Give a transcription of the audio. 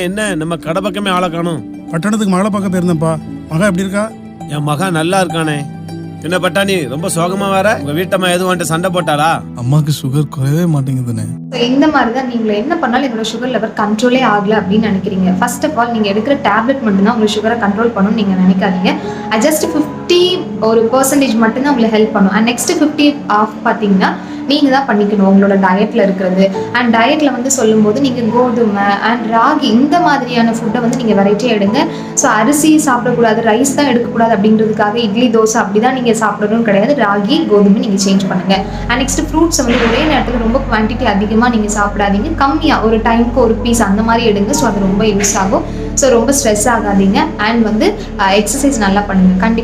என்ன நம்ம கடை பக்கமே ஆளை காணும். பட்டணத்துக்கு மகளை பார்க்க போயிருந்தேன்ப்பா. மகா எப்படி இருக்கா? என் மகன் நல்லா இருக்கானே. என்ன பட்டாணி ரொம்ப சோகமா வேற? உங்க வீட்டம்மா எதுவும் வந்துட்டு சண்டை போட்டாளா? அம்மாக்கு சுகர் குறையவே மாட்டேங்குதுண்ணே. இந்த மாதிரி தான் நீங்கள் என்ன பண்ணாலும் என்னோட சுகர் லெவல் கண்ட்ரோலே ஆகலை அப்படின்னு நினைக்கிறீங்க. ஃபர்ஸ்ட் ஆஃப் ஆல் நீங்கள் எடுக்கிற டேப்லெட் மட்டும்தான் உங்களை சுகரை கண்ட்ரோல் பண்ணணும்னு நீங்கள் நினைக்காதீங்க. ஜஸ்ட் 50% மட்டும்தான் உங்களை ஹெல்ப் பண்ணும். அண்ட் நெக்ஸ்ட் 50 ஆஃப் பார்த்தீங்கன்னா நீங்கள் தான் பண்ணிக்கணும் உங்களோட டயட்டில் இருக்கிறது. அண்ட் டயட்டில் வந்து சொல்லும்போது நீங்கள் கோதுமை அண்ட் ராகி இந்த மாதிரியான ஃபுட்டை வந்து நீங்கள் வெரைட்டியாக எடுங்க. ஸோ அரிசி சாப்பிடக்கூடாது, ரைஸ் தான் எடுக்கக்கூடாது அப்படின்றதுக்காக இட்லி தோசை அப்படி தான் நீங்கள் சாப்பிடணும்னு கிடையாது. ராகி கோதுமை நீங்கள் சேஞ்ச் பண்ணுங்கள். அண்ட் நெக்ஸ்ட் ஃப்ரூட்ஸை வந்து ஒரே நேரத்தில் ரொம்ப குவான்டிட்டி அதிகமாக நீங்கள் சாப்பிடாதீங்க. கம்மியாக ஒரு டைமுக்கு ஒரு பீஸ் அந்த மாதிரி எடுங்க. ஸோ அது ரொம்ப யூஸ் ஆகும். ஸோ ரொம்ப ஸ்ட்ரெஸ் ஆகாதீங்க. அண்ட் வந்து எக்ஸசைஸ் நல்லா பண்ணுங்கள். கண்டிப்பாக